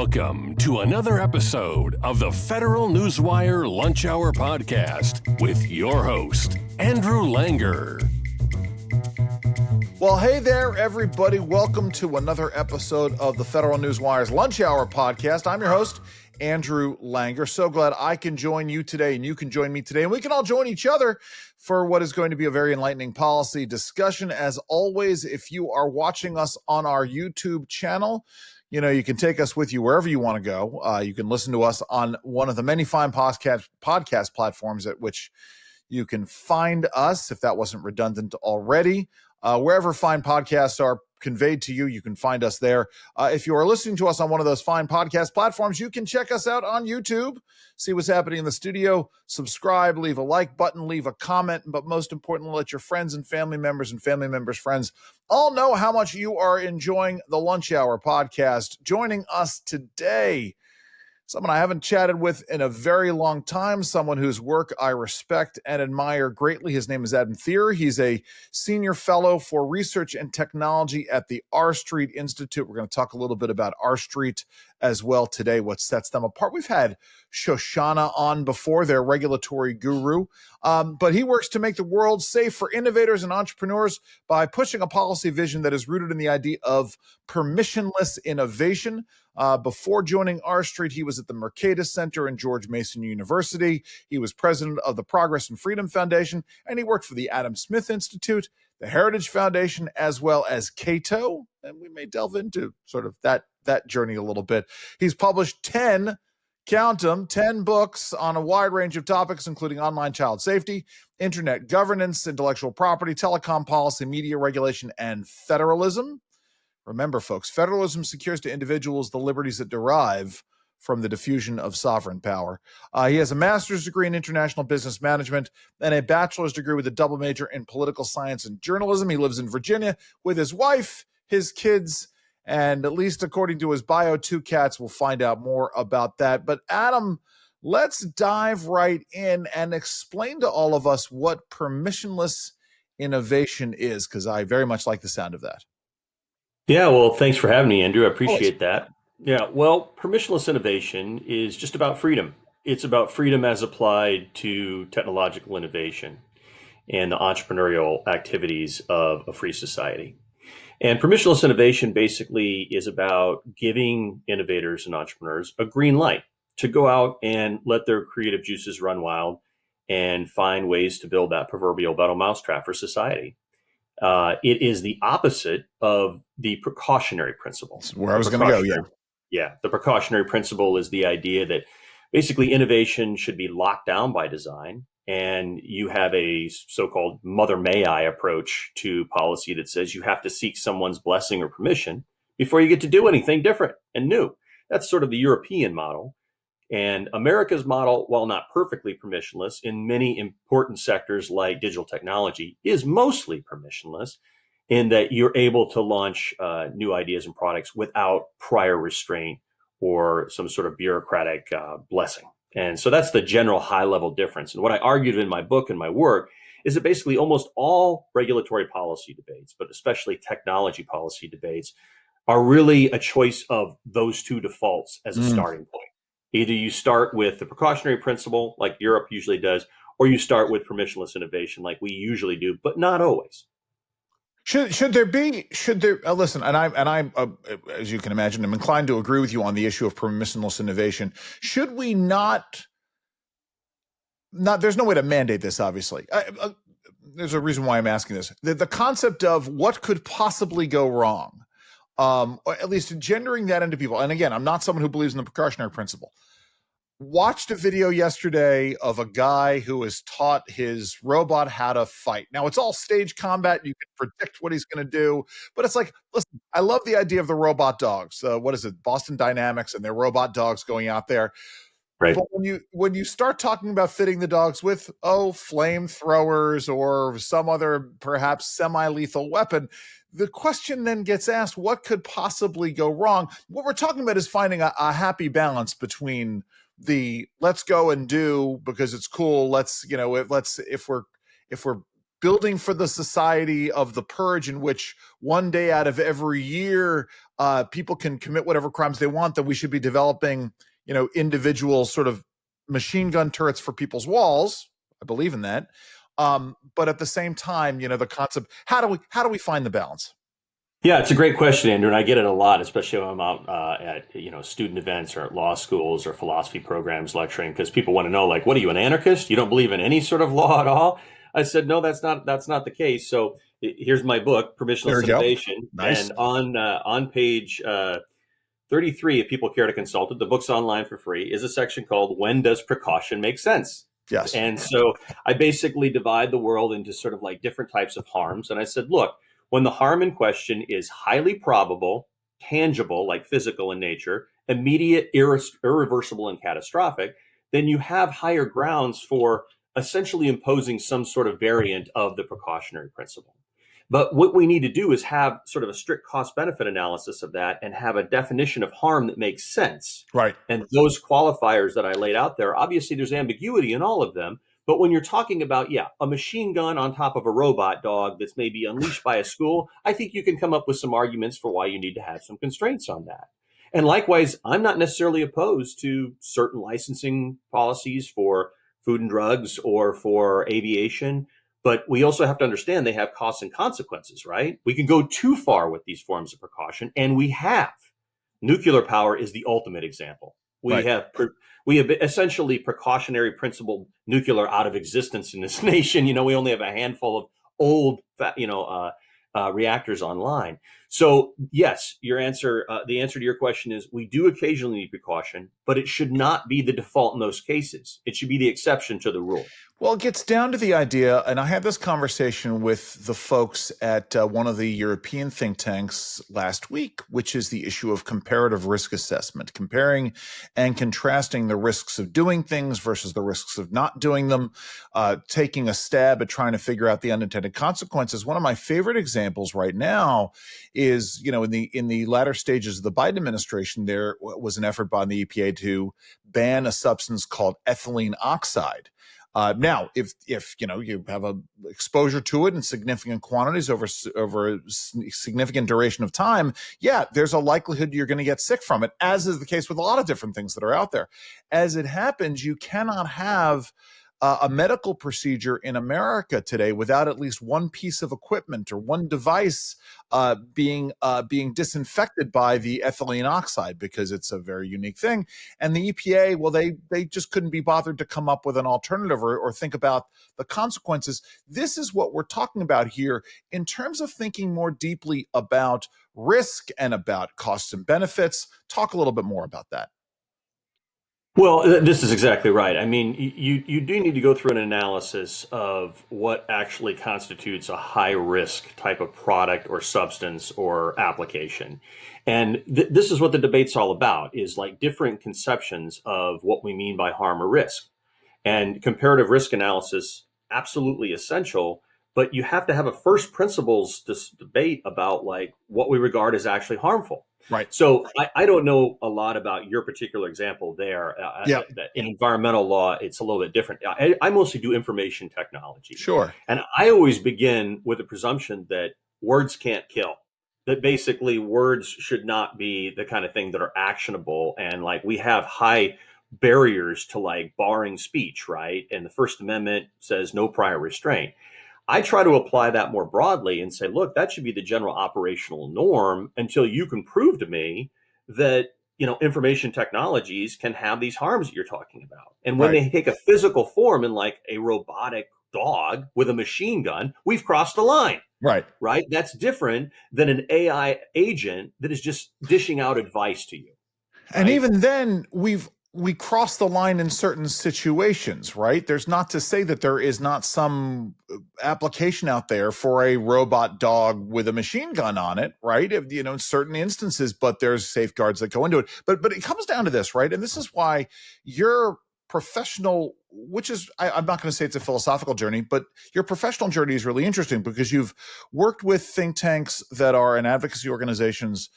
Welcome to another episode of the Federal Newswire Lunch Hour Podcast with your host, Andrew Langer. Well, hey there, everybody. Welcome to another episode of the Federal Newswire's Lunch Hour Podcast. I'm your host, Andrew Langer. So glad I can join you today and you can join me today. And we can all join each other for what is going to be a very enlightening policy discussion. As always, if you are watching us on our YouTube channel, you know, you can take us with you wherever you want to go. You can listen to us on one of the many fine podcast platforms at which you can find us, if that wasn't redundant already. Wherever fine podcasts are conveyed to you, you can find us there. If you are listening to us on one of those fine podcast platforms, you can check us out on YouTube, see what's happening in the studio, subscribe, leave a like button, leave a comment, but most importantly, let your friends and family members' friends all know how much you are enjoying the Lunch Hour Podcast. Joining us today, someone I haven't chatted with in a very long time, someone whose work I respect and admire greatly. His name is Adam Thierer. He's a senior fellow for research and technology at the R Street Institute. We're going to talk a little bit about R Street as well today, what sets them apart. We've had Shoshana on before, their regulatory guru, but he works to make the world safe for innovators and entrepreneurs by pushing a policy vision that is rooted in the idea of permissionless innovation. Before joining R Street, he was at the Mercatus Center and George Mason University. He was president of the Progress and Freedom Foundation, and he worked for the Adam Smith Institute, the Heritage Foundation, as well as Cato. And we may delve into sort of that journey a little bit. He's published 10 books on a wide range of topics, including online child safety, internet governance, intellectual property, telecom policy, media regulation, and federalism. Remember, folks, federalism secures to individuals the liberties that derive from the diffusion of sovereign power. He has a master's degree in international business management and a bachelor's degree with a double major in political science and journalism. He lives in Virginia with his wife, his kids, and at least according to his bio, 2 cats. We'll find out more about that. But Adam, let's dive right in and explain to all of us what permissionless innovation is, because I very much like the sound of that. Yeah, well, thanks for having me, Andrew. I appreciate that. Yeah, well, permissionless innovation is just about freedom. It's about freedom as applied to technological innovation and the entrepreneurial activities of a free society. And permissionless innovation basically is about giving innovators and entrepreneurs a green light to go out and let their creative juices run wild and find ways to build that proverbial better mousetrap for society. It is the opposite of the precautionary principle. That's where I was going to go, yeah. Yeah, the precautionary principle is the idea that basically innovation should be locked down by design, and you have a so-called mother may I approach to policy that says you have to seek someone's blessing or permission before you get to do anything different and new. That's sort of the European model. And America's model, while not perfectly permissionless in many important sectors like digital technology, is mostly permissionless in that you're able to launch new ideas and products without prior restraint or some sort of bureaucratic blessing. And so that's the general high-level difference. And what I argued in my book and my work is that basically almost all regulatory policy debates, but especially technology policy debates, are really a choice of those two defaults as a starting point. Either you start with the precautionary principle, like Europe usually does, or you start with permissionless innovation, like we usually do, but not always. Should there listen, and I'm as you can imagine, I'm inclined to agree with you on the issue of permissionless innovation. Should we not, there's no way to mandate this, obviously. There's a reason why I'm asking this. The concept of what could possibly go wrong, or at least gendering that into people. And again, I'm not someone who believes in the precautionary principle. Watched a video yesterday of a guy who has taught his robot how to fight. Now, it's all stage combat. You can predict what he's going to do. But it's like, listen, I love the idea of the robot dogs. What is it? Boston Dynamics and their robot dogs going out there. Right. But when you start talking about fitting the dogs with, flamethrowers or some other perhaps semi-lethal weapon, the question then gets asked, what could possibly go wrong? What we're talking about is finding a happy balance between the let's go and do because it's cool. If we're building for the society of the purge, in which one day out of every year, people can commit whatever crimes they want, that we should be developing, individual sort of machine gun turrets for people's walls. I believe in that. But at the same time, the concept, how do we find the balance? Yeah, it's a great question, Andrew, and I get it a lot, especially when I'm out at student events or at law schools or philosophy programs lecturing, because people want to know, like, what are you, an anarchist? You don't believe in any sort of law at all? I said, no, that's not the case. So here's my book, Permissionless Innovation, nice. And on page 33, if people care to consult it, the book's online for free, is a section called "When Does Precaution Make Sense?" Yes. And so I basically divide the world into sort of like different types of harms, and I said, look. When the harm in question is highly probable, tangible, like physical in nature, immediate, irreversible, and catastrophic, then you have higher grounds for essentially imposing some sort of variant of the precautionary principle. But what we need to do is have sort of a strict cost benefit analysis of that and have a definition of harm that makes sense. Right. And those qualifiers that I laid out there, obviously there's ambiguity in all of them. But when you're talking about, a machine gun on top of a robot dog that's maybe unleashed by a school, I think you can come up with some arguments for why you need to have some constraints on that. And likewise, I'm not necessarily opposed to certain licensing policies for food and drugs or for aviation. But we also have to understand they have costs and consequences, right? We can go too far with these forms of precaution, and we have. Nuclear power is the ultimate example. We have essentially precautionary principle nuclear out of existence in this nation. We only have a handful of old, reactors online. So yes, the answer to your question is we do occasionally need precaution, but it should not be the default in those cases. It should be the exception to the rule. Well, it gets down to the idea, and I had this conversation with the folks at one of the European think tanks last week, which is the issue of comparative risk assessment, comparing and contrasting the risks of doing things versus the risks of not doing them, taking a stab at trying to figure out the unintended consequences. One of my favorite examples right now is, in the latter stages of the Biden administration, there was an effort by the EPA to ban a substance called ethylene oxide. Now, if you have a exposure to it in significant quantities over a significant duration of time, there's a likelihood you're going to get sick from it, as is the case with a lot of different things that are out there. As it happens, you cannot have a medical procedure in America today without at least one piece of equipment or one device being disinfected by the ethylene oxide, because it's a very unique thing. And the EPA, well, they just couldn't be bothered to come up with an alternative or think about the consequences. This is what we're talking about here in terms of thinking more deeply about risk and about costs and benefits. Talk a little bit more about that. Well, this is exactly right. I mean, you do need to go through an analysis of what actually constitutes a high risk type of product or substance or application. And this is what the debate's all about, is like different conceptions of what we mean by harm or risk. And comparative risk analysis, absolutely essential, but you have to have a first principles debate about like what we regard as actually harmful. Right. So I don't know a lot about your particular example there. In environmental law, it's a little bit different. I mostly do information technology. Sure. And I always begin with the presumption that words can't kill, that basically words should not be the kind of thing that are actionable. And like we have high barriers to like barring speech, right? And the First Amendment says no prior restraint. I try to apply that more broadly and say, look, that should be the general operational norm until you can prove to me that, information technologies can have these harms that you're talking about. And when they take a physical form in like a robotic dog with a machine gun, we've crossed the line. Right. That's different than an AI agent that is just dishing out advice to you. And even then, we cross the line in certain situations, right? There's not to say that there is not some application out there for a robot dog with a machine gun on it, right? In certain instances, but there's safeguards that go into it. But it comes down to this, right? And this is why your professional, which is, I'm not going to say it's a philosophical journey, but your professional journey is really interesting because you've worked with think tanks that are and advocacy organizations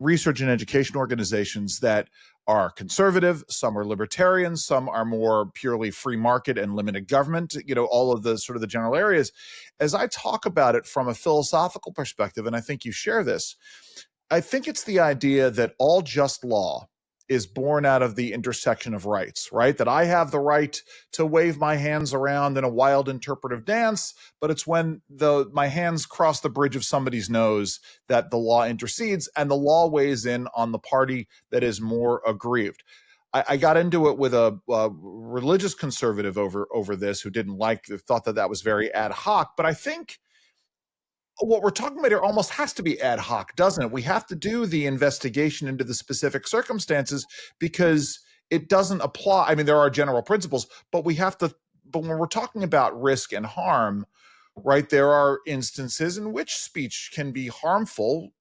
research and education organizations that are conservative, some are libertarian, some are more purely free market and limited government, all of the sort of the general areas. As I talk about it from a philosophical perspective, and I think you share this, I think it's the idea that all just law is born out of the intersection of rights, right? That I have the right to wave my hands around in a wild interpretive dance, but it's when my hands cross the bridge of somebody's nose that the law intercedes, and the law weighs in on the party that is more aggrieved. I got into it with a religious conservative over this who thought that was very ad hoc, but I think what we're talking about here almost has to be ad hoc, doesn't it? We have to do the investigation into the specific circumstances because it doesn't apply. I mean, there are general principles, but but when we're talking about risk and harm, right, there are instances in which speech can be harmful,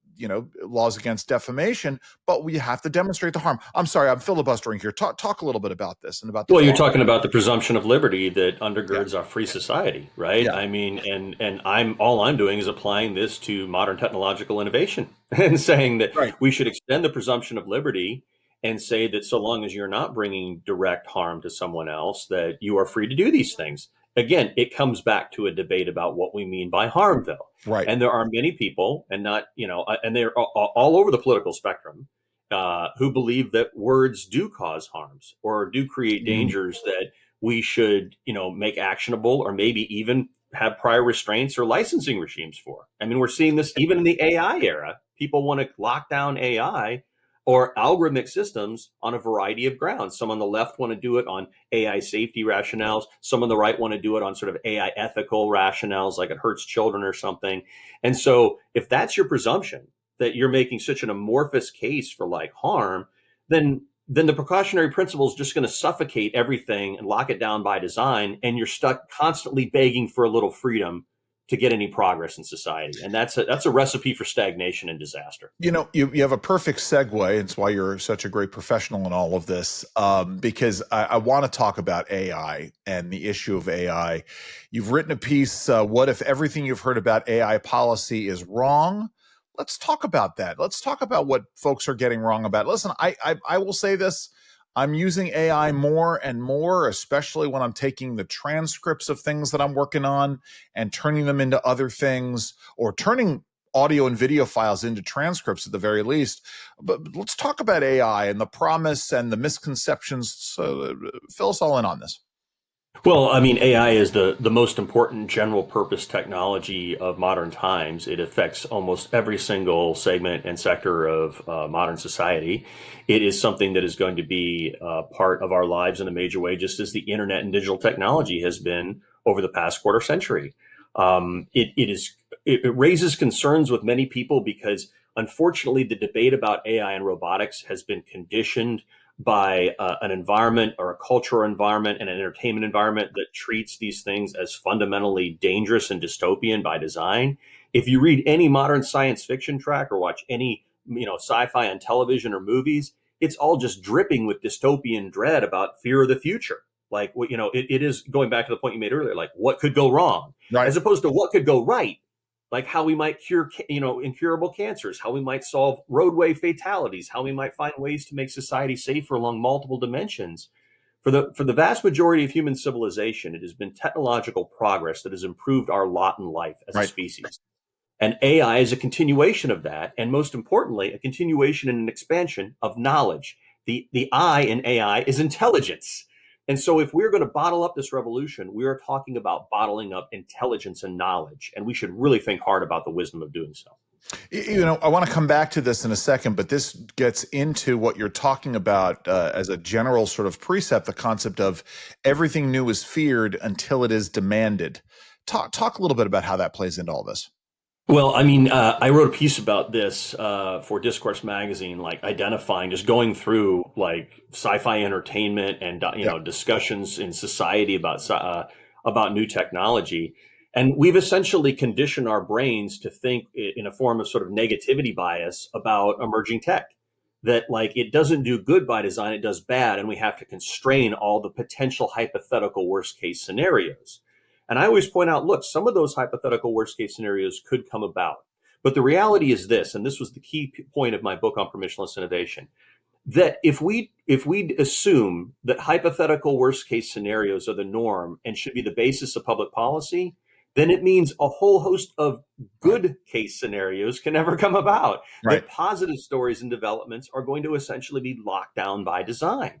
laws against defamation, but we have to demonstrate the harm. I'm sorry, I'm filibustering here. Talk a little bit about this and about the Well, you're talking about the presumption of liberty that undergirds Yeah. our free society, right? Yeah. I mean, and I'm doing is applying this to modern technological innovation and saying that Right. we should extend the presumption of liberty and say that so long as you're not bringing direct harm to someone else, that you are free to do these things. Again, it comes back to a debate about what we mean by harm, though. Right. And there are many people, and they're all over the political spectrum, who believe that words do cause harms or do create dangers that we should, make actionable, or maybe even have prior restraints or licensing regimes for. I mean, we're seeing this even in the AI era. People want to lock down AI or algorithmic systems on a variety of grounds. Some on the left want to do it on AI safety rationales. Some on the right want to do it on sort of AI ethical rationales, like it hurts children or something. And so if that's your presumption, that you're making such an amorphous case for like harm, then the precautionary principle is just going to suffocate everything and lock it down by design. And you're stuck constantly begging for a little freedom to get any progress in society. And that's a recipe for stagnation and disaster. You have a perfect segue. It's why you're such a great professional in all of this, because I want to talk about AI and the issue of AI. You've written a piece, what if everything you've heard about AI policy is wrong? Let's talk about that. Let's talk about what folks are getting wrong about. Listen, I will say this. I'm using AI more and more, especially when I'm taking the transcripts of things that I'm working on and turning them into other things, or turning audio and video files into transcripts at the very least. But let's talk about AI and the promise and the misconceptions. So fill us all in on this. Well, I mean, AI is the most important general purpose technology of modern times. It affects almost every single segment and sector of modern society. It is something that is going to be part of our lives in a major way, just as the internet and digital technology has been over the past quarter century. It raises concerns with many people because, unfortunately, the debate about AI and robotics has been conditioned by an environment or a cultural environment and an entertainment environment that treats these things as fundamentally dangerous and dystopian by design. If you read any modern science fiction track or watch any sci-fi on television or movies, it's all just dripping with dystopian dread about fear of the future. Like, it is going back to the point you made earlier, like what could go wrong, Right. as opposed to what could go right. Like how we might cure, incurable cancers, how we might solve roadway fatalities, how we might find ways to make society safer along multiple dimensions. For the vast majority of human civilization, it has been technological progress that has improved our lot in life as a species. And AI is a continuation of that, and most importantly, a continuation and an expansion of knowledge. The I in AI is intelligence. And so if we're going to bottle up this revolution, we are talking about bottling up intelligence and knowledge. And we should really think hard about the wisdom of doing so. I want to come back to this in a second, but this gets into what you're talking about as a general sort of precept, the concept of everything new is feared until it is demanded. Talk a little bit about how that plays into all this. Well, I mean, I wrote a piece about this for Discourse Magazine, like identifying, just going through like sci-fi entertainment and discussions in society about new technology, and we've essentially conditioned our brains to think in a form of sort of negativity bias about emerging tech. That like it doesn't do good by design, it does bad, and we have to constrain all the potential hypothetical worst case scenarios. And I always point out, look, some of those hypothetical worst case scenarios could come about. But the reality is this, and this was the key point of my book on permissionless innovation, that if we assume that hypothetical worst case scenarios are the norm and should be the basis of public policy, then it means a whole host of Right. good case scenarios can never come about. Right. That positive stories and developments are going to essentially be locked down by design.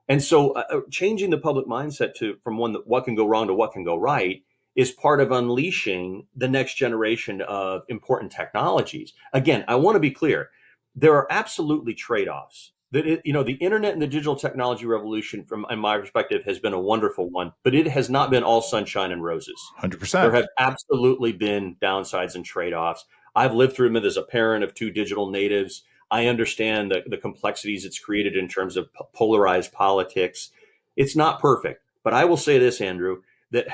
And so changing the public mindset to from one that what can go wrong to what can go right is part of unleashing the next generation of important technologies. Again, I want to be clear. There are absolutely trade-offs. The internet and the digital technology revolution, from in my perspective, has been a wonderful one, but it has not been all sunshine and roses. There 100%. have absolutely been downsides and trade-offs. I've lived through them as a parent of two digital natives. I understand the complexities it's created in terms of polarized politics. It's not perfect, but I will say this, Andrew, that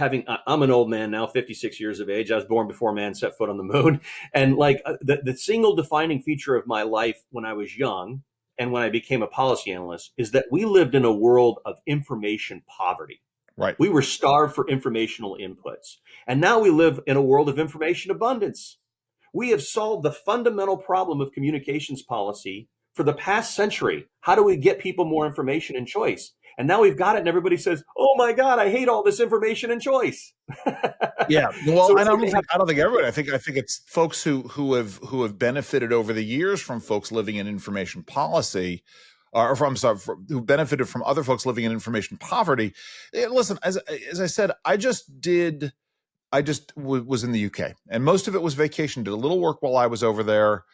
I'm an old man now, 56 years of age. I was born before man set foot on the moon. And like the single defining feature of my life when I was young and when I became a policy analyst is that we lived in a world of information poverty. Right. We were starved for informational inputs. And now we live in a world of information abundance. We have solved the fundamental problem of communications policy for the past century. How do we get people more information and choice? And now we've got it, and everybody says, "Oh my God, I hate all this information and choice." Yeah. Well, So I it's don't like think everybody. I think it's folks who have benefited over the years from folks living in information policy, or from who benefited from other folks living in information poverty. Listen, as I said, was in the UK, and most of it was vacation. Did a little work while I was over there.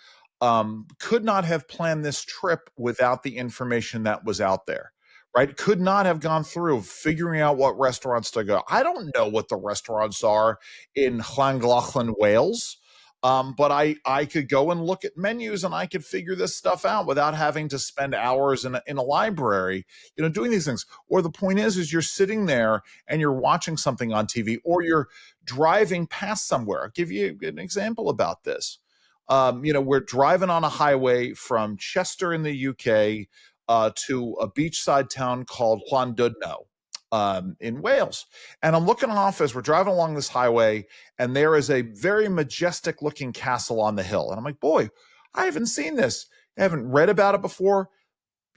Could not have planned this trip without the information that was out there. Right? Could not have gone through figuring out what restaurants to go. I don't know what the restaurants are in Llangollen, Wales. But I could go and look at menus and I could figure this stuff out without having to spend hours in a library, doing these things. Or the point is you're sitting there and you're watching something on TV, or you're driving past somewhere. I'll give you an example about this. We're driving on a highway from Chester in the UK to a beachside town called Llandudno in Wales. And I'm looking off as we're driving along this highway, and there is a very majestic looking castle on the hill. And I'm like, boy, I haven't seen this. I haven't read about it before.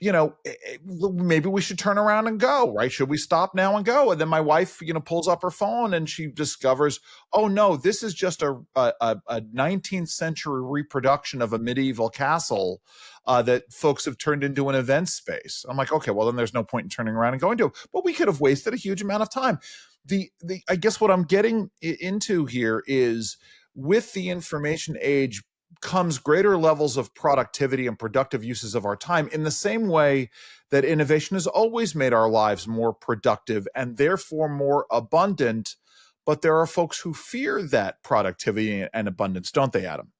Maybe we should turn around and go, right? Should we stop now and go? And then my wife, pulls up her phone and she discovers, oh no, this is just a 19th century reproduction of a medieval castle that folks have turned into an event space. I'm like, okay, well then there's no point in turning around and going to it. But we could have wasted a huge amount of time. I guess what I'm getting into here is, with the information age comes greater levels of productivity and productive uses of our time, in the same way that innovation has always made our lives more productive and therefore more abundant. But there are folks who fear that productivity and abundance, don't they, Adam?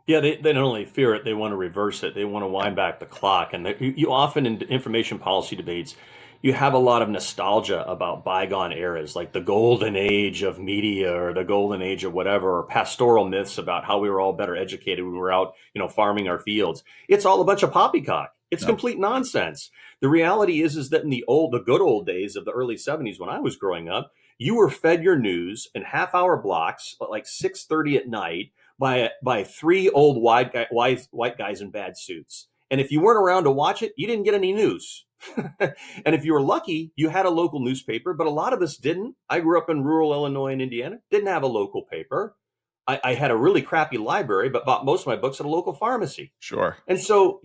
Yeah, they not only fear it, they want to reverse it. They want to wind back the clock. And you often in information policy debates, you have a lot of nostalgia about bygone eras, like the golden age of media or the golden age of whatever, or pastoral myths about how we were all better educated when we were out, farming our fields. It's all a bunch of poppycock. It's complete nonsense. The reality is that in the good old days of the early 70s when I was growing up, you were fed your news in half-hour blocks, like 6:30 at night, by three old white guys in bad suits. And if you weren't around to watch it, you didn't get any news. And if you were lucky, you had a local newspaper, but a lot of us didn't. I grew up in rural Illinois and Indiana, didn't have a local paper. I had a really crappy library, but bought most of my books at a local pharmacy. Sure. And so,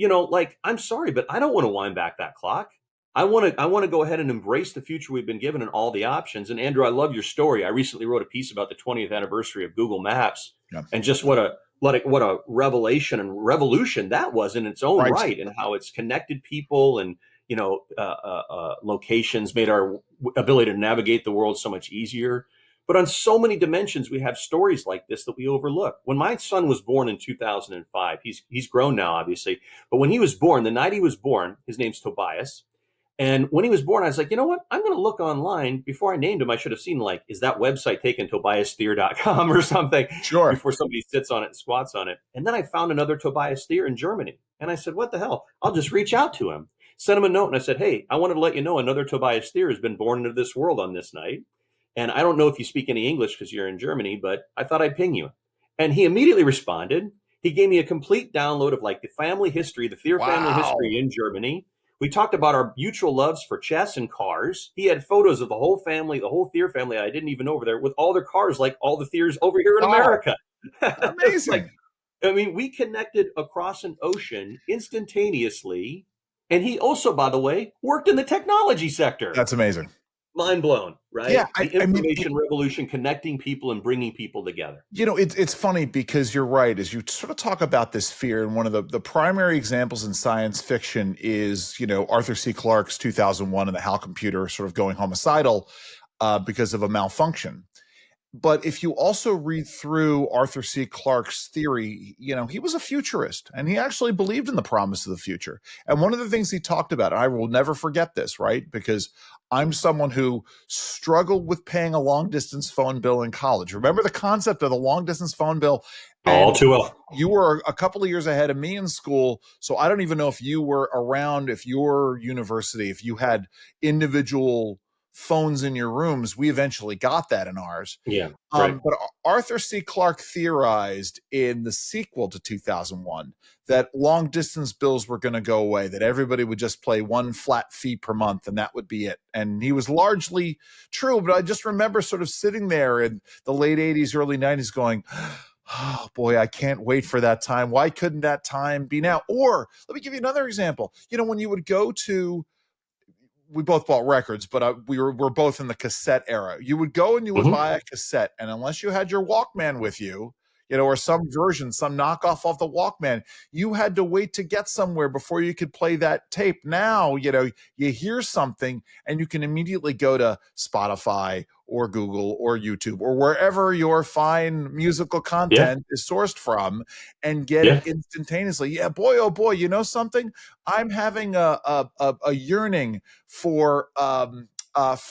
I'm sorry, but I don't want to wind back that clock. I want to go ahead and embrace the future we've been given and all the options. And Andrew, I love your story. I recently wrote a piece about the 20th anniversary of Google Maps, and just what a revelation and revolution that was in its own right, and how it's connected people and locations, made our ability to navigate the world so much easier. But on so many dimensions, we have stories like this that we overlook. When my son was born in 2005, he's grown now, obviously. But when he was born, the night he was born, his name's Tobias. And when he was born, I was like, you know what? I'm going to look online. Before I named him, I should have seen, is that website taken TobiasTheer.com or something? Sure. Before somebody sits on it and squats on it. And then I found another Tobias Theer in Germany. And I said, what the hell? I'll just reach out to him. Sent him a note and I said, hey, I wanted to let you know another Tobias Theer has been born into this world on this night. And I don't know if you speak any English because you're in Germany, but I thought I'd ping you. And he immediately responded. He gave me a complete download of like the family history, the Thierer family Wow. history in Germany. We talked about our mutual loves for chess and cars. He had photos of the whole family, the whole Thierer family I didn't even know over there, with all their cars, like all the Thiers over here in Wow. America. It's like, Amazing. I mean, we connected across an ocean instantaneously. And he also, by the way, worked in the technology sector. That's amazing. Mind blown, Yeah, right? The I mean, information revolution, connecting people and bringing people together. it's funny because you're right. As you sort of talk about this fear, and one of the primary examples in science fiction is, Arthur C. Clarke's 2001 and the HAL computer sort of going homicidal because of a malfunction. But if you also read through Arthur C. Clarke's theory, he was a futurist and he actually believed in the promise of the future. And one of the things he talked about, and I will never forget this, right? Because I'm someone who struggled with paying a long distance phone bill in college. Remember the concept of the long distance phone bill? All And too well. you were a couple of years ahead of me in school. So I don't even know if you were around, if your university, if you had individual phones in your rooms. We eventually got that in ours. Yeah, right. But Arthur C. Clarke theorized in the sequel to 2001 that long distance bills were going to go away, that everybody would just pay one flat fee per month and that would be it. And he was largely true. But I just remember sort of sitting there in the late 80s, early 90s going, oh boy, I can't wait for that time. Why couldn't that time be now? Or let me give you another example. When you would go to, we both bought records, but we're both in the cassette era. You would go and you would buy a cassette, and unless you had your Walkman with you, or some version, some knockoff of the Walkman, you had to wait to get somewhere before you could play that tape. Now, you hear something and you can immediately go to Spotify or Google or YouTube or wherever your fine musical Yeah, content is sourced from and get it yeah. instantaneously. Yeah, boy, oh boy, you know something? I'm having a yearning for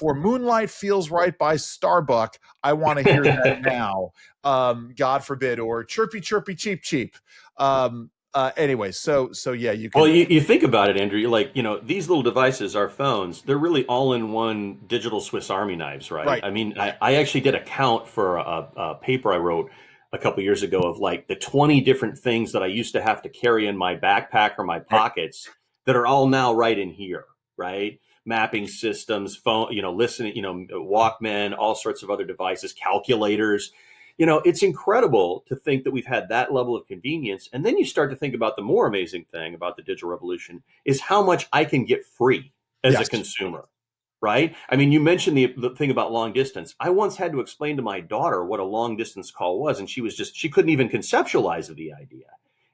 Moonlight Feels Right by Starbuck. I want to hear that now. God forbid, or Chirpy Chirpy Cheep Cheep. Anyway, so yeah, you Well, can. you think about it, Andrew. You're like, these little devices, our phones, they're really all-in-one digital Swiss Army knives, right? Right. I mean, I actually did a count for a paper I wrote a couple years ago of like the 20 different things that I used to have to carry in my backpack or my Right. pockets that are all now right in here, right? Mapping systems, phone, listening, Walkman, all sorts of other devices, calculators. It's incredible to think that we've had that level of convenience. And then you start to think about the more amazing thing about the digital revolution is how much I can get free as a Yes. consumer, right? I mean, you mentioned the thing about long distance. I once had to explain to my daughter what a long distance call was, and she couldn't even conceptualize the idea.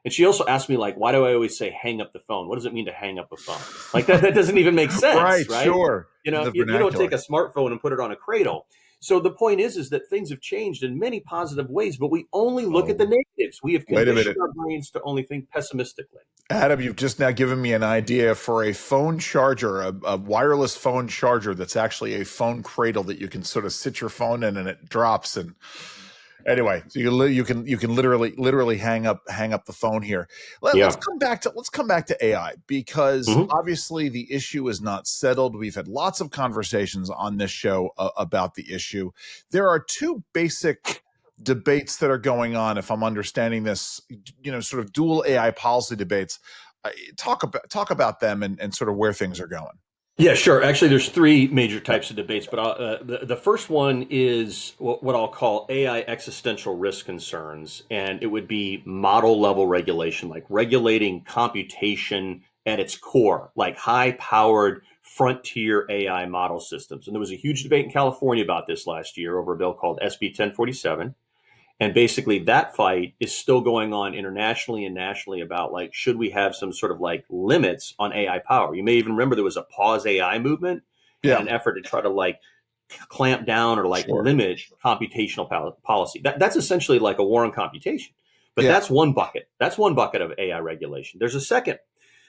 And she also asked me, like, why do I always say hang up the phone? What does it mean to hang up a phone? Like that doesn't even make sense, Right. right? Sure. The You don't vernacular. take a smartphone and put it on a cradle. So the point is that things have changed in many positive ways, but we only look at the Oh, negatives. We have wait a conditioned minute. our brains to only think pessimistically. Adam, you've just now given me an idea for a phone charger, a wireless phone charger that's actually a phone cradle that you can sort of sit your phone in and it drops. And anyway, so you can literally hang up the phone here. Let's Yeah. come back to AI, because Hmm. obviously the issue is not settled. We've had lots of conversations on this show about the issue. There are two basic debates that are going on, if I'm understanding this, sort of dual AI policy debates. Talk about them and sort of where things are going. Yeah, sure. Actually, there's three major types of debates, but the first one is what I'll call AI existential risk concerns, and it would be model level regulation, like regulating computation at its core, like high powered frontier AI model systems. And there was a huge debate in California about this last year over a bill called SB 1047. And basically, that fight is still going on internationally and nationally about like, should we have some sort of like limits on AI power? You may even remember there was a pause AI movement and Yeah, an effort to try to like clamp down or like sure. limit computational policy. That's essentially like a war on computation. But Yeah, that's one bucket. That's one bucket of AI regulation. There's a second.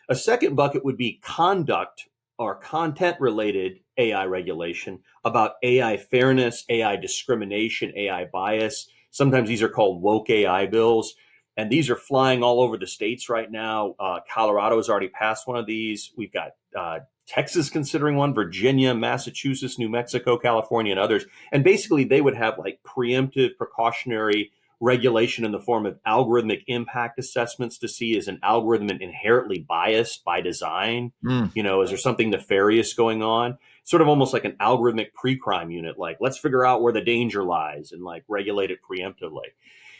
A second bucket would be conduct or content related AI regulation about AI fairness, AI discrimination, AI bias. Sometimes these are called woke AI bills. And these are flying all over the states right now. Colorado has already passed one of these. We've got Texas considering one, Virginia, Massachusetts, New Mexico, California, and others. And basically, they would have like preemptive, precautionary regulation in the form of algorithmic impact assessments to see, is an algorithm inherently biased by design? Is there something nefarious going on? Sort of almost like an algorithmic pre-crime unit, like let's figure out where the danger lies and like regulate it preemptively.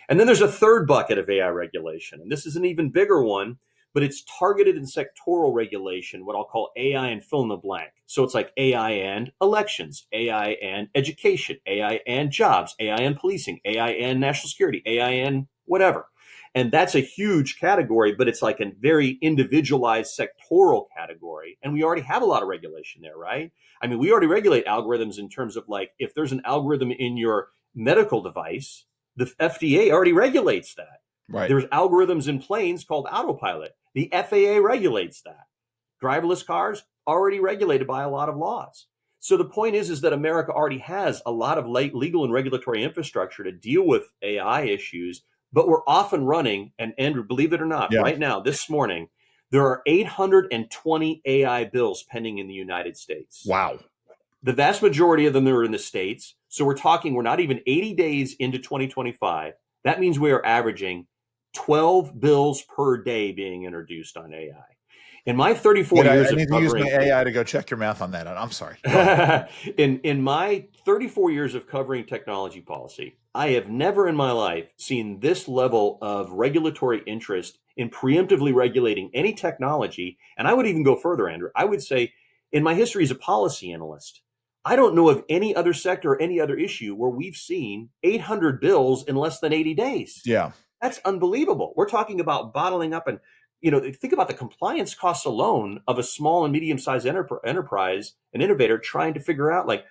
And then there's a third bucket of AI regulation, and this is an even bigger one, but it's targeted and sectoral regulation, what I'll call AI and fill in the blank. So it's like AI and elections, AI and education, AI and jobs, AI and policing, AI and national security, AI and whatever. And that's a huge category, but it's like a very individualized sectoral category. And we already have a lot of regulation there, right? I mean, we already regulate algorithms in terms of like, if there's an algorithm in your medical device, the FDA already regulates that. Right. There's algorithms in planes called autopilot. The FAA regulates that. Driverless cars already regulated by a lot of laws. So the point is that America already has a lot of legal and regulatory infrastructure to deal with AI issues, but we're often running, and Andrew, believe it or not, right now, this morning, there are 820 AI bills pending in the United States. Wow. The vast majority of them are in the States. So we're not even 80 days into 2025. That means we are averaging 12 bills per day being introduced on AI. In my 34 years I need of to use covering my AI to go check your math on that. I'm sorry. in my 34 years of covering technology policy, I have never in my life seen this level of regulatory interest in preemptively regulating any technology. And I would even go further, Andrew. I would say in my history as a policy analyst, I don't know of any other sector or any other issue where we've seen 800 bills in less than 80 days. Yeah. That's unbelievable. We're talking about bottling up and, think about the compliance costs alone of a small and medium-sized enterprise, an innovator trying to figure out like,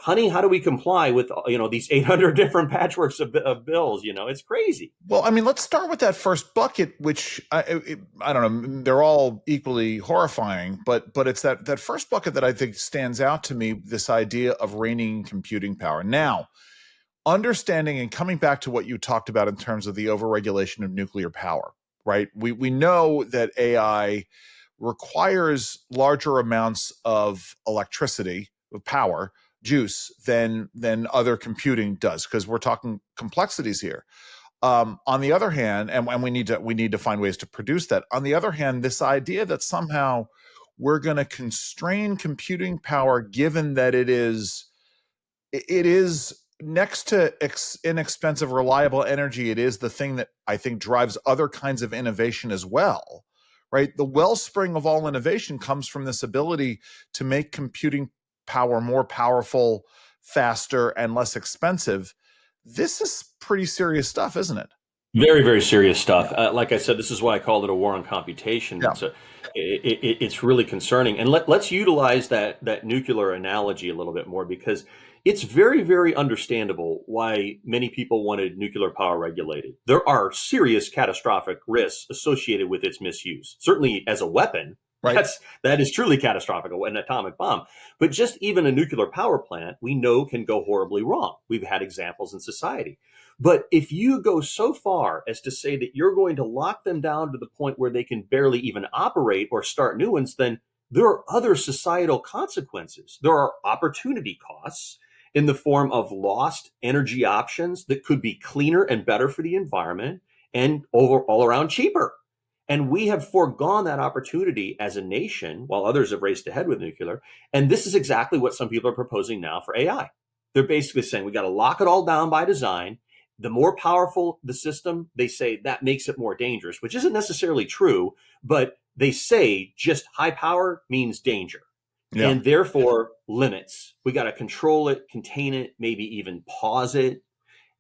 honey, how do we comply with, these 800 different patchworks of bills? It's crazy. Well, I mean, let's start with that first bucket, which I don't know, they're all equally horrifying, but it's that first bucket that I think stands out to me, this idea of reigning computing power. Now, understanding and coming back to what you talked about in terms of the overregulation of nuclear power, right? We know that AI requires larger amounts of electricity, of power, juice than other computing does, because we're talking complexities here. On the other hand, and we need to find ways to produce that. On the other hand, this idea that somehow we're going to constrain computing power, given that it is next to inexpensive, reliable energy, it is the thing that I think drives other kinds of innovation as well, right? The wellspring of all innovation comes from this ability to make computing power more powerful, faster, and less expensive. This is pretty serious stuff, isn't it? Very, very serious stuff. Like I said, this is why I called it a war on computation. Yeah. It's really concerning. And let's utilize that nuclear analogy a little bit more, because it's very, very understandable why many people wanted nuclear power regulated. There are serious catastrophic risks associated with its misuse. Certainly as a weapon, right. that is truly catastrophic, an atomic bomb. But just even a nuclear power plant, we know can go horribly wrong. We've had examples in society. But if you go so far as to say that you're going to lock them down to the point where they can barely even operate or start new ones, then there are other societal consequences. There are opportunity costs in the form of lost energy options that could be cleaner and better for the environment and all around cheaper. And we have foregone that opportunity as a nation while others have raced ahead with nuclear. And this is exactly what some people are proposing now for AI. They're basically saying we got to lock it all down by design. The more powerful the system, they say that makes it more dangerous, which isn't necessarily true, but they say just high power means danger. Yeah. And therefore limits. We got to control it, contain it, maybe even pause it.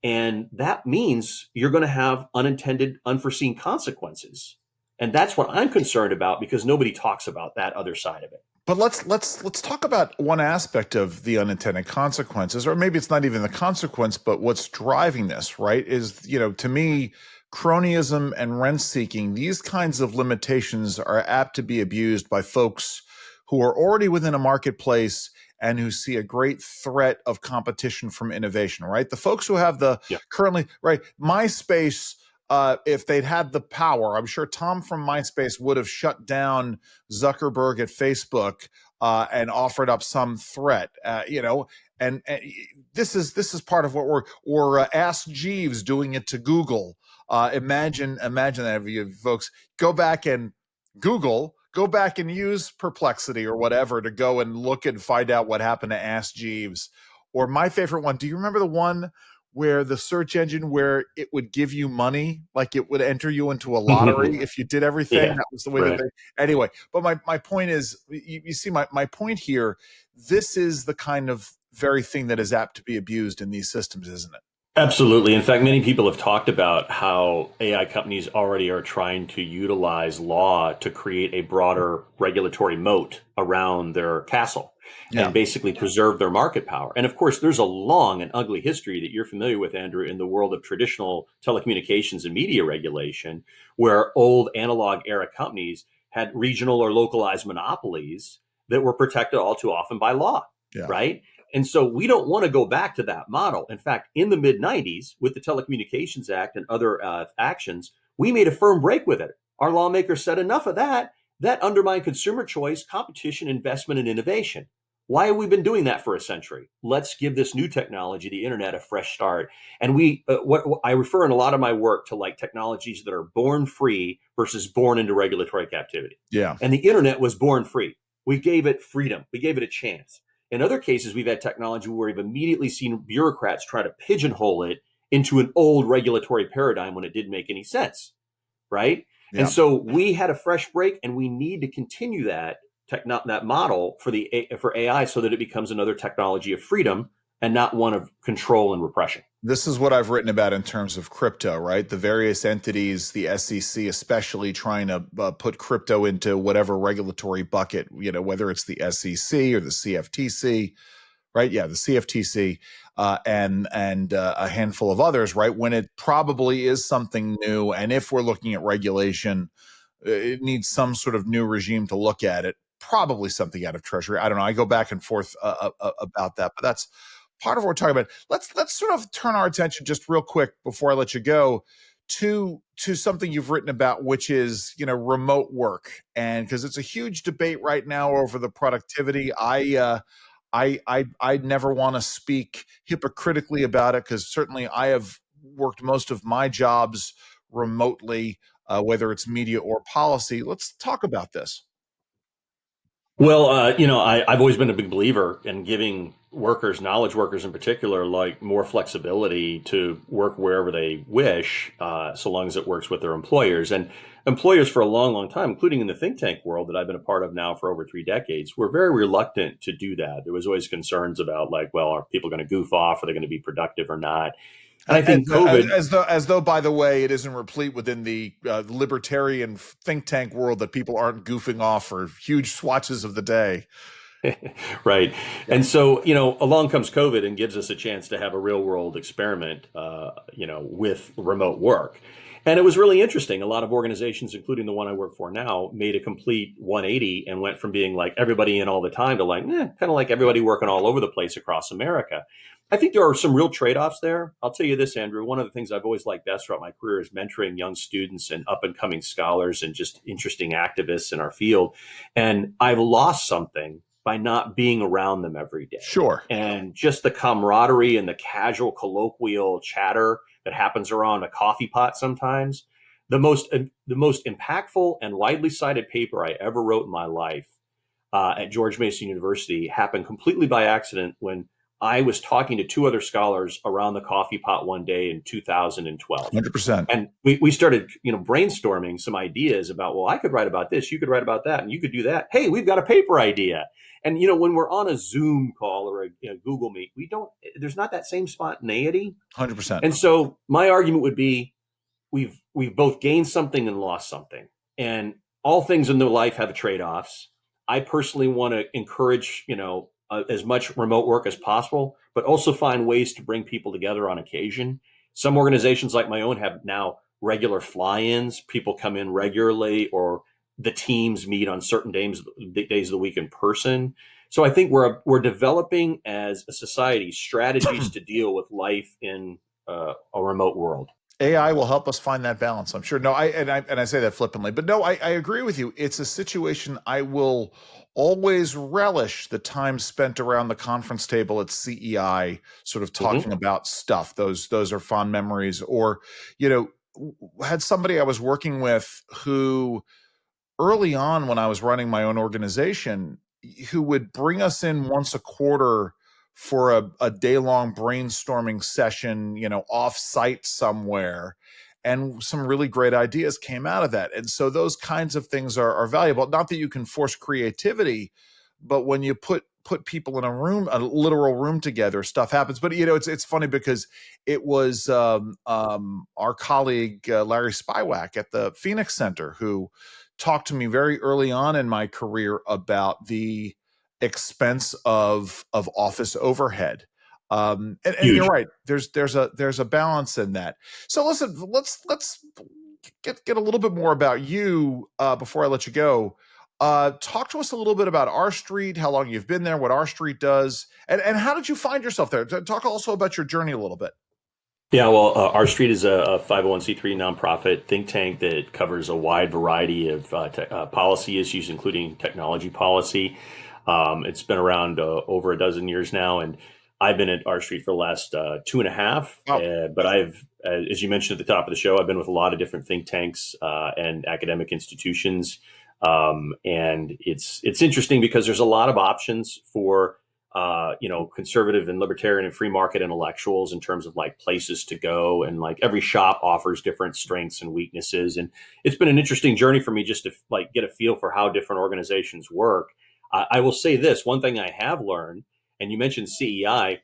And that means you're going to have unintended, unforeseen consequences. And that's what I'm concerned about, because nobody talks about that other side of it. But let's talk about one aspect of the unintended consequences, or maybe it's not even the consequence, but what's driving this, right? Is, to me, cronyism and rent seeking, these kinds of limitations are apt to be abused by folks who are already within a marketplace and who see a great threat of competition from innovation, right? The folks who have currently, right, MySpace, if they'd had the power, I'm sure Tom from MySpace would have shut down Zuckerberg at Facebook and offered up some threat, and this is part of what or Ask Jeeves doing it to Google. Imagine that, if you folks go back and go back and use Perplexity or whatever to go and look and find out what happened to Ask Jeeves. Or my favorite one, do you remember the one where the search engine, where it would give you money, like it would enter you into a lottery if you did everything? Yeah, That was the way right. that they, anyway. But my point is, you see my point here, this is the kind of very thing that is apt to be abused in these systems, isn't it? Absolutely. In fact, many people have talked about how AI companies already are trying to utilize law to create a broader regulatory moat around their castle Yeah. and basically preserve their market power. And of course, there's a long and ugly history that you're familiar with, Andrew, in the world of traditional telecommunications and media regulation, where old analog era companies had regional or localized monopolies that were protected all too often by law, Yeah. right? And so we don't want to go back to that model. In fact, in the mid 90s, with the Telecommunications Act and other actions, we made a firm break with it. Our lawmakers said enough of that. That undermined consumer choice, competition, investment, and innovation. Why have we been doing that for a century? Let's give this new technology, the internet, a fresh start. And what I refer in a lot of my work to, like, technologies that are born free versus born into regulatory captivity. Yeah. And the internet was born free. We gave it freedom. We gave it a chance. In other cases, we've had technology where we've immediately seen bureaucrats try to pigeonhole it into an old regulatory paradigm when it didn't make any sense, right? And Yeah. so we had a fresh break, and we need to continue that that model for AI, so that it becomes another technology of freedom and not one of control and repression. This is what I've written about in terms of crypto, right? The various entities, the SEC especially, trying to put crypto into whatever regulatory bucket, whether it's the SEC or the CFTC, right? Yeah, the CFTC, and a handful of others, right? When it probably is something new, and if we're looking at regulation, it needs some sort of new regime to look at it. Probably something out of Treasury. I don't know. I go back and forth about that, but that's part of what we're talking about. Let's sort of turn our attention just real quick before I let you go to something you've written about, which is remote work, and because it's a huge debate right now over the productivity. I never want to speak hypocritically about it, because certainly I have worked most of my jobs remotely, whether it's media or policy. Let's talk about this. Well, I've always been a big believer in giving workers, knowledge workers in particular, like, more flexibility to work wherever they wish, so long as it works with their employers. And employers for a long, long time, including in the think tank world that I've been a part of now for over 3 decades, were very reluctant to do that. There was always concerns about, like, well, are people going to goof off? Are they going to be productive or not? And I think COVID, As though, by the way, it isn't replete within the libertarian think tank world that people aren't goofing off for huge swatches of the day. right. Yeah. And so, along comes COVID and gives us a chance to have a real world experiment, with remote work. And it was really interesting. A lot of organizations, including the one I work for now, made a complete 180 and went from being like everybody in all the time to like, kind of like everybody working all over the place across America. I think there are some real trade-offs there. I'll tell you this, Andrew. One of the things I've always liked best throughout my career is mentoring young students and up and coming scholars and just interesting activists in our field. And I've lost something by not being around them every day. Sure. And just the camaraderie and the casual colloquial chatter that happens around a coffee pot sometimes. The most impactful and widely cited paper I ever wrote in my life, at George Mason University, happened completely by accident when I was talking to two other scholars around the coffee pot one day in 2012. 100%. And we started, brainstorming some ideas about, well, I could write about this, you could write about that, and you could do that. Hey, we've got a paper idea. And, when we're on a Zoom call or a Google Meet, there's not that same spontaneity. 100%. And so my argument would be, we've both gained something and lost something. And all things in their life have trade-offs. I personally want to encourage, as much remote work as possible, but also find ways to bring people together on occasion. Some organizations like my own have now regular fly-ins. People come in regularly, or the teams meet on certain days of the week in person. So I think we're developing as a society strategies to deal with life in a remote world. AI will help us find that balance, I'm sure. No, I say that flippantly, but no, I agree with you. It's a situation I will always relish the time spent around the conference table at CEI, sort of Hmm. talking about stuff. Those are fond memories. Or, you know, had somebody I was working with who early on when I was running my own organization, who would bring us in once a quarter for a day-long brainstorming session, off site somewhere. And some really great ideas came out of that. And so those kinds of things are valuable. Not that you can force creativity, but when you put people in a literal room together, stuff happens. But it's funny because it was our colleague Larry Spywak at the Phoenix Center who talked to me very early on in my career about the expense of office overhead. And you're Huge. right. There's a balance in that. So listen, let's get a little bit more about you before I let you go. Talk to us a little bit about R Street, how long you've been there, what R Street does, and how did you find yourself there? Talk also about your journey a little bit. Yeah, well, R Street is a 501c3 nonprofit think tank that covers a wide variety of policy issues, including technology policy. It's been around over a dozen years now, and I've been at R Street for the last 2.5. Oh, But as you mentioned at the top of the show, I've been with a lot of different think tanks and academic institutions, and it's interesting because there's a lot of options for conservative and libertarian and free market intellectuals in terms of like places to go, and like every shop offers different strengths and weaknesses. And it's been an interesting journey for me just to like get a feel for how different organizations work. I will say this, one thing I have learned, and you mentioned CEI,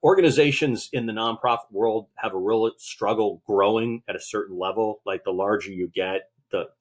organizations in the nonprofit world have a real struggle growing at a certain level. Like the larger you get,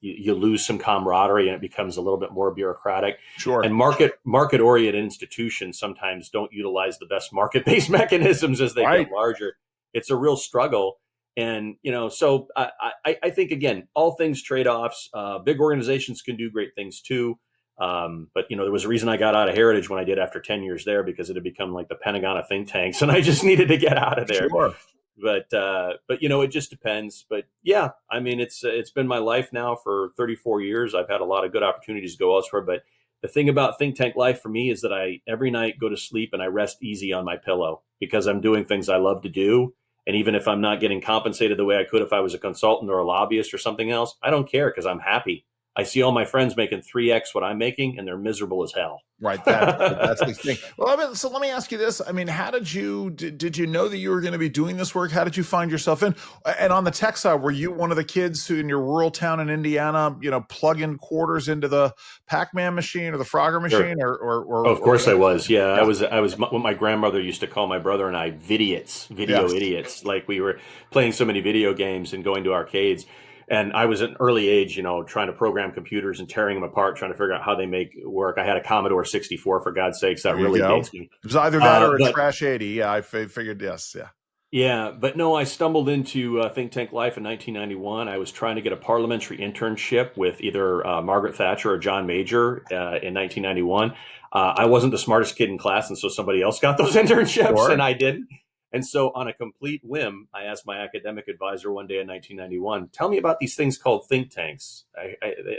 you lose some camaraderie and it becomes a little bit more bureaucratic. sure. And market oriented institutions sometimes don't utilize the best market based mechanisms as they Right. get larger. It's a real struggle. And so I think again, all things trade offs. Big organizations can do great things too. But there was a reason I got out of Heritage when I did after 10 years there, because it had become like the Pentagon of think tanks, and I just needed to get out of there. Sure. But it just depends. But yeah, I mean, it's been my life now for 34 years. I've had a lot of good opportunities to go elsewhere. But the thing about think tank life for me is that I every night go to sleep and I rest easy on my pillow because I'm doing things I love to do. And even if I'm not getting compensated the way I could if I was a consultant or a lobbyist or something else, I don't care because I'm happy. I see all my friends making 3x what I'm making, and they're miserable as hell. Right. That's the thing. Well, so let me ask you this. I mean, how did you know that you were going to be doing this work? How did you find yourself in? And on the tech side, were you one of the kids who in your rural town in Indiana, plug in quarters into the Pac-Man machine or the Frogger Sure. machine Oh, of course I was. Yeah, I yeah, was. I was what my grandmother used to call my brother and I video yes, idiots. Like we were playing so many video games and going to arcades. And I was at an early age, trying to program computers and tearing them apart, trying to figure out how they make work. I had a Commodore 64, for God's sakes. That there you really go. dates me. It was either that or a But trash 80. Yeah, I figured yes. Yeah. yeah, but no, I stumbled into think tank life in 1991. I was trying to get a parliamentary internship with either Margaret Thatcher or John Major in 1991. I wasn't the smartest kid in class, and so somebody else got those internships, Sure. and I didn't. And so, on a complete whim, I asked my academic advisor one day in 1991, "Tell me about these things called think tanks.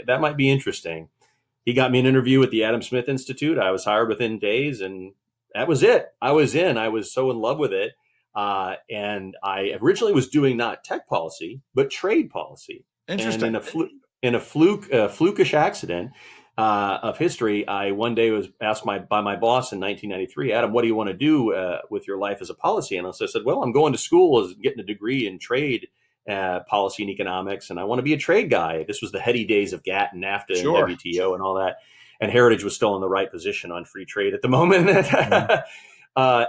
That might be interesting." He got me an interview at the Adam Smith Institute. I was hired within days, and that was it. I was in. I was so in love with it. And I originally was doing not tech policy, but trade policy. And Interesting. in a flukish accident of history, I one day was asked by my boss in 1993, "Adam, what do you want to do with your life as a policy analyst?" I said, "Well, I'm going to school as getting a degree in trade policy and economics, and I want to be a trade guy." This was the heady days of GATT and NAFTA and Sure. WTO and all that. And Heritage was still in the right position on free trade at the moment. Mhm.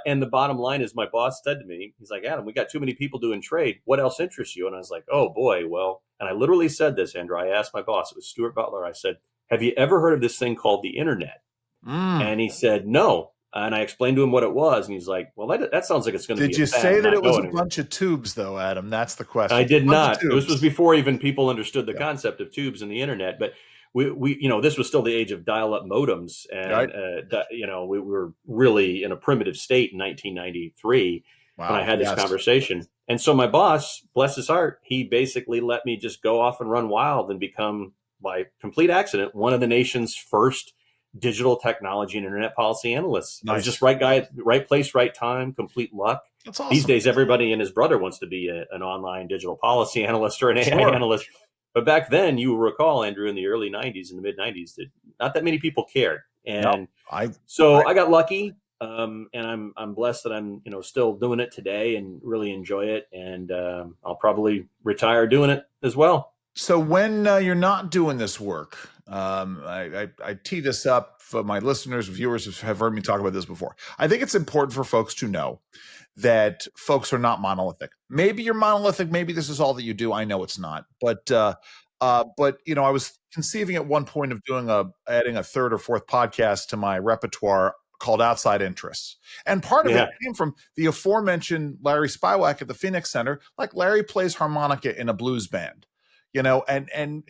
And the bottom line is, my boss said to me, he's like, "Adam, we got too many people doing trade. What else interests you?" And I was like, "Oh boy, well," and I literally said this, Andrew. I asked my boss, it was Stuart Butler. I said, "Have you ever heard of this thing called the internet?" Mm. And he said, "No." And I explained to him what it was. And he's like, "Well, that sounds like it's going to be Did a you fad say and that not it was go a anywhere." bunch of tubes, though, Adam? That's the I question. did A bunch of not. This was tubes. before even people understood the Yeah. concept of tubes and the internet. But this was still the age of dial-up modems, Right. and we were really in a primitive state in 1993. when I Wow. had this Yes. conversation. And so my boss, bless his heart, he basically let me just go off and run wild and become, by complete accident, one of the nation's first digital technology and internet policy analysts. I was Nice. just right guy, right place, right time, complete luck. That's These awesome. days, everybody and his brother wants to be an online digital policy analyst or an AI Sure. analyst. But back then, you will recall, Andrew, in the early 90s, in the mid 90s, that not that many people cared. No, And I so I got lucky. And I'm blessed that I'm still doing it today and really enjoy it, and I'll probably retire doing it as well. So when you're not doing this work, I tee this up for my listeners, viewers have heard me talk about this before. I think it's important for folks to know that folks are not monolithic. Maybe you're monolithic. Maybe this is all that you do. I know it's not, but I was conceiving at one point of adding a third or fourth podcast to my repertoire called Outside Interests. And part of it came from the aforementioned Larry Spywak at the Phoenix Center. Like, Larry plays harmonica in a blues band. And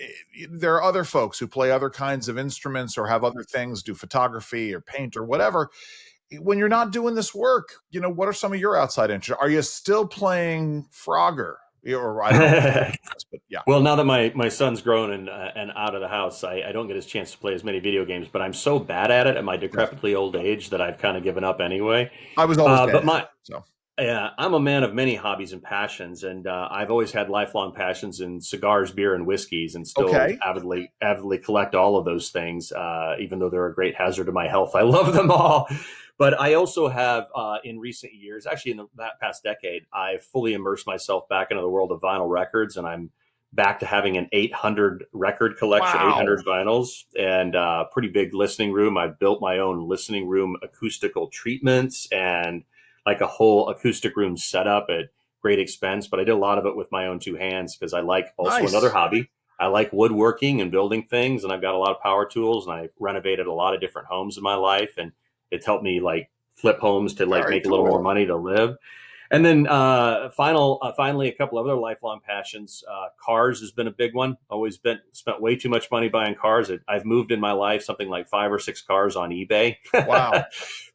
there are other folks who play other kinds of instruments or have other things, do photography or paint or whatever. When you're not doing this work, what are some of your outside interests? Are you still playing Frogger? Or I don't know, but yeah. Well, now that my son's grown and out of the house, I don't get his chance to play as many video games. But I'm so bad at it at my decrepitly old age that I've kind of given up anyway. I was always bad. Yeah, I'm a man of many hobbies and passions, and I've always had lifelong passions in cigars, beer, and whiskeys, and still avidly collect all of those things. Even though they're a great hazard to my health, I love them all. But I also have, in recent years, actually in that past decade, I've fully immersed myself back into the world of vinyl records, and I'm back to having an 800 record collection, 800 vinyls, and pretty big listening room. I've built my own listening room acoustical treatments and like a whole acoustic room setup at great expense. But I did a lot of it with my own two hands because I like also another hobby. I like woodworking and building things, and I've got a lot of power tools, and I renovated a lot of different homes in my life, and it's helped me like flip homes to like make a little more money to live. And then finally, a couple of other lifelong passions. Cars has been a big one. Always spent way too much money buying cars. I've moved in my life something like 5 or 6 cars on eBay. Wow.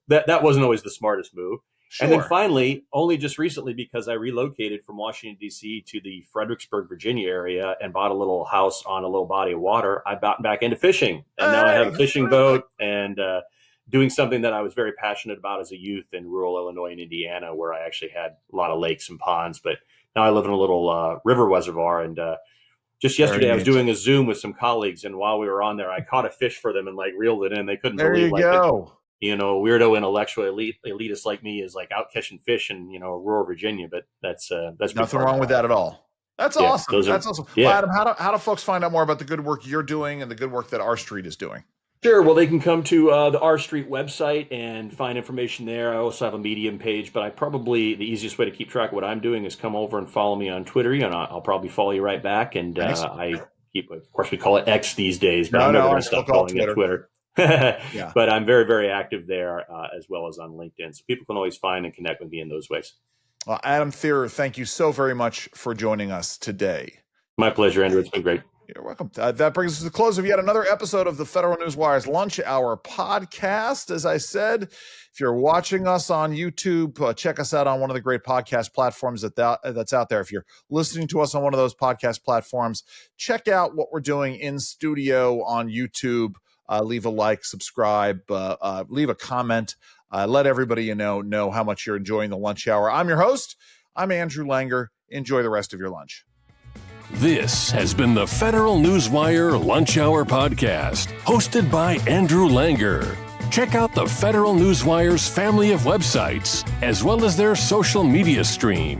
That wasn't always the smartest move. Sure. And then finally, only just recently, because I relocated from Washington, D.C. to the Fredericksburg, Virginia area and bought a little house on a little body of water, I got back into fishing. And now I have a fishing boat and doing something that I was very passionate about as a youth in rural Illinois and Indiana, where I actually had a lot of lakes and ponds. But now I live in a little river reservoir. And just yesterday, I was doing a Zoom with some colleagues. And while we were on there, I caught a fish for them and like reeled it in. They couldn't believe weirdo intellectual elitist like me is like out catching fish in rural Virginia, but that's nothing wrong with that at all. That's awesome. That's awesome. Yeah. Well, Adam, how do folks find out more about the good work you're doing and the good work that R Street is doing? Sure. Well, they can come to the R Street website and find information there. I also have a Medium page, but the easiest way to keep track of what I'm doing is come over and follow me on Twitter, and I'll probably follow you right back. And of course, we call it X these days, but I'm never going to stop calling it Twitter. Yeah. But I'm very, very active there as well as on LinkedIn. So people can always find and connect with me in those ways. Well, Adam Thierer, thank you so very much for joining us today. My pleasure, Andrew. It's been great. You're welcome. That brings us to the close of yet another episode of the Federal Newswire's Lunch Hour podcast. As I said, if you're watching us on YouTube, check us out on one of the great podcast platforms that's out there. If you're listening to us on one of those podcast platforms, check out what we're doing in studio on YouTube. Leave a like, subscribe, leave a comment. Let everybody know how much you're enjoying the lunch hour. I'm your host. I'm Andrew Langer. Enjoy the rest of your lunch. This has been the Federal Newswire Lunch Hour podcast, hosted by Andrew Langer. Check out the Federal Newswire's family of websites, as well as their social media stream